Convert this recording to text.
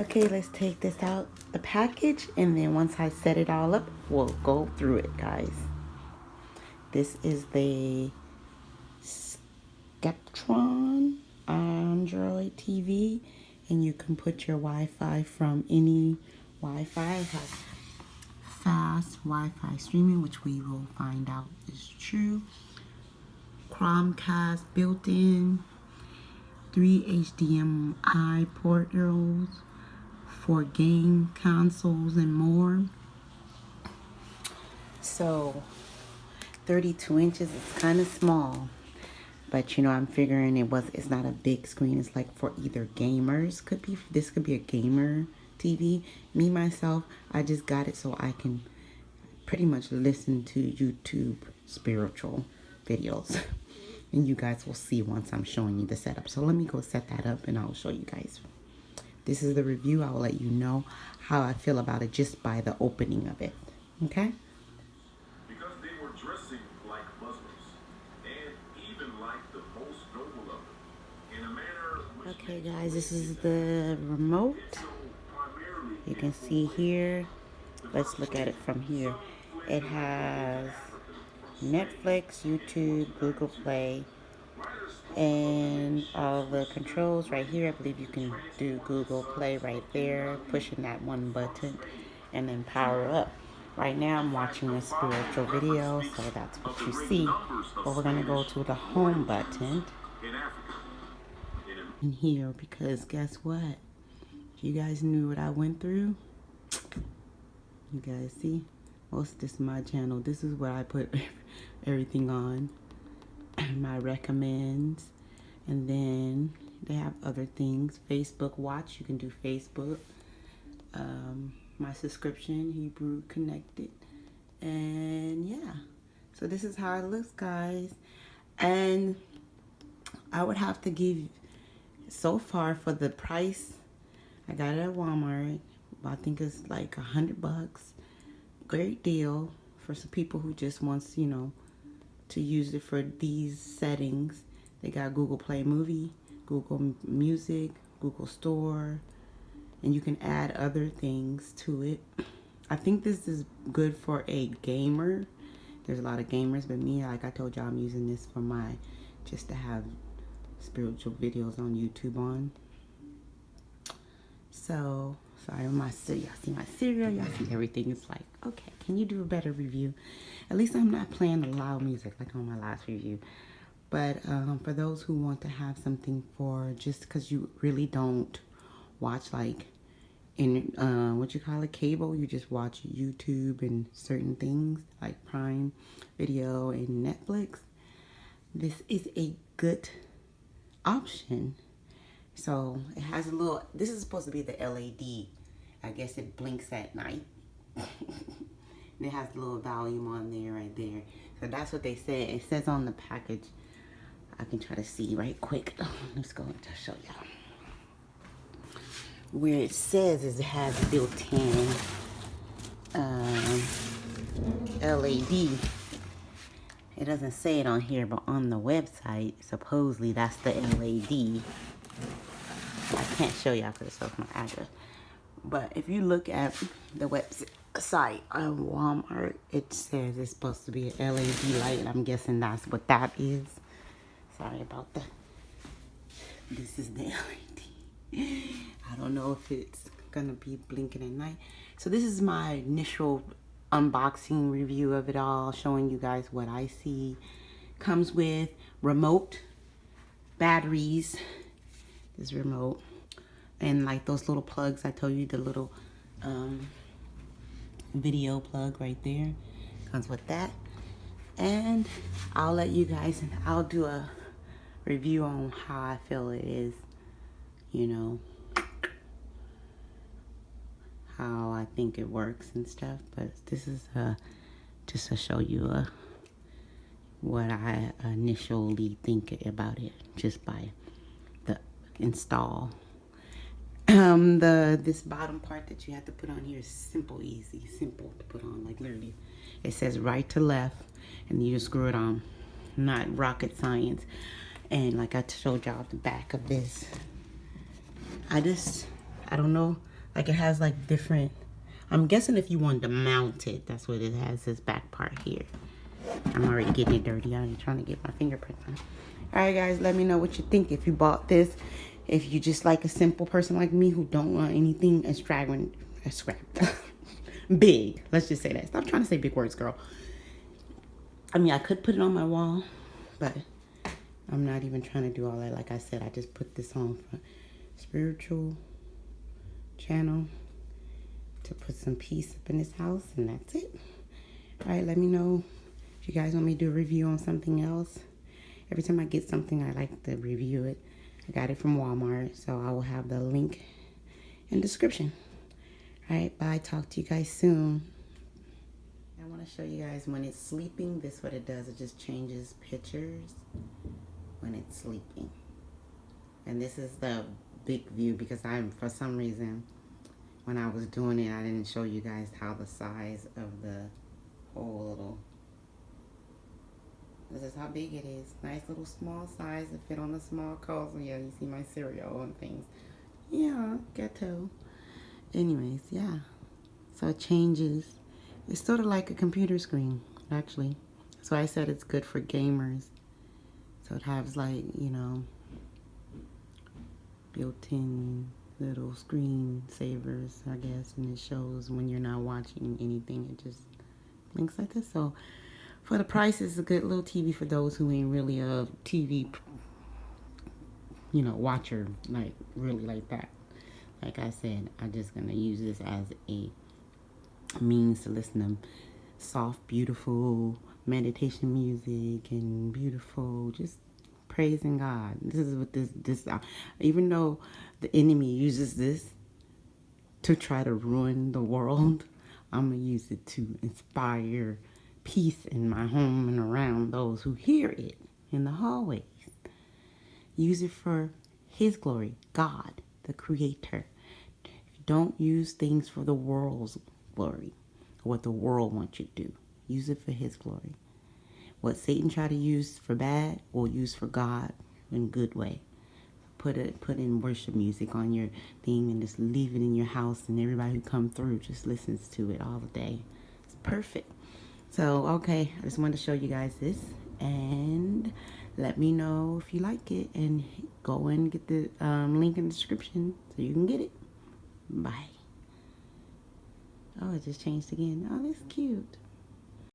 Okay, let's take this out the package, and then once I set it all up, we'll go through it, guys. This is the Sceptre Android TV, and you can put your Wi-Fi from any Wi-Fi. It has fast Wi-Fi streaming, which we will find out is true. Chromecast built in, 3 HDMI portals, 4 game consoles, and more. So 32 inches is kind of small, but you know, I'm figuring it's not a big screen. It's like for either gamers. This could be a gamer TV. Me myself, I just got it so I can pretty much listen to YouTube spiritual videos. And you guys will see once I'm showing you the setup. So let me go set that up and I'll show you guys. This is the review. I will let you know how I feel about it just by the opening of it. Okay? Because they were dressing like Muslims and even like the most noble of them in a manner which okay, guys, this is the remote. You can see here. Let's look at it from here. It has Netflix, YouTube, Google Play, and all the controls right here. I believe you can do Google Play right there, pushing that one button, and then power up. Right now I'm watching a spiritual video, so that's what you see. But we're gonna go to the home button in here, because guess what? If you guys knew what I went through, you guys see? Most this is my channel. This is where I put everything on. My recommends. And then they have other things. Facebook Watch. You can do Facebook. My subscription, Hebrew Connected. And yeah. So this is how it looks, guys. And I would have to give, so far for the price, I got it at Walmart. I think it's like $100. Great deal for some people who just wants, you know, to use it for these settings. They got Google Play Movie, Google Music, Google Store, and you can add other things to it. I think this is good for a gamer. There's a lot of gamers, but me, like I told y'all, I'm using this for just to have spiritual videos on YouTube on. So, sorry, y'all see my cereal, y'all see everything. It's like, okay, can you do a better review? At least I'm not playing the loud music like on my last review. But for those who want to have something for just because you really don't watch like in, what you call it, cable, you just watch YouTube and certain things like Prime Video and Netflix, this is a good option. So it has a little, this is supposed to be the LED. I guess it blinks at night. And it has a little volume on there, right there. So that's what they said. It says on the package. I can try to see right quick. Let's go to show y'all. Where it says is it has built-in LED. It doesn't say it on here, but on the website, supposedly that's the LED. I can't show y'all because it's off my address. But if you look at the website on Walmart, it says it's supposed to be an LED light. I'm guessing that's what that is. Sorry about that. This is the LED. I don't know if it's gonna be blinking at night. So this is my initial unboxing review of it all, showing you guys what I see. Comes with remote, batteries, this remote, and like those little plugs I told you, the little video plug right there. Comes with that. And I'll let you guys, I'll do a review on how I feel it is, you know, how I think it works and stuff. But this is just to show you what I initially think about it just by the install. This bottom part that you have to put on here is simple to put on. Like literally, it says right to left, and you just screw it on. Not rocket science. And like I showed y'all the back of this, I don't know. Like it has like different, I'm guessing if you wanted to mount it, that's what it has, this back part here. I'm already getting it dirty. I'm trying to get my fingerprints on. Alright guys, let me know what you think if you bought this. If you just like a simple person like me who don't want anything extravagant, big. Let's just say that. Stop trying to say big words, girl. I mean, I could put it on my wall, but I'm not even trying to do all that. Like I said, I just put this on for spiritual channel to put some peace up in this house, and that's it. All right, let me know if you guys want me to do a review on something else. Every time I get something, I like to review it. I got it from Walmart, so I will have the link in the description. All right, bye. Talk to you guys soon. I want to show you guys when it's sleeping. This is what it does. It just changes pictures when it's sleeping. And this is the big view because for some reason, when I was doing it, I didn't show you guys how the size of the whole little, this is how big it is. Nice little small size to fit on the small coals. Yeah, you see my cereal and things. Yeah, ghetto. Anyways, yeah. So it changes. It's sort of like a computer screen, actually. That's why I said it's good for gamers. So it has like, you know, built-in little screen savers, I guess, and it shows when you're not watching anything. It just blinks like this. So for the price, it's a good little TV for those who ain't really a TV, you know, watcher, like really like that. Like I said, I'm just gonna use this as a means to listen to soft, beautiful meditation music and beautiful just praising God. This is what this even though the enemy uses this to try to ruin the world, I'm gonna use it to inspire peace in my home and around those who hear it in the hallways. Use it for His glory, God, the Creator. Don't use things for the world's glory, what the world wants you to do. Use it for His glory. What Satan try to use for bad, we'll use for God in a good way. Put in worship music on your thing and just leave it in your house, and everybody who come through just listens to it all day. It's perfect. So, okay, I just wanted to show you guys this, and let me know if you like it, and go and get the link in the description so you can get it. Bye. Oh, it just changed again. Oh, that's cute.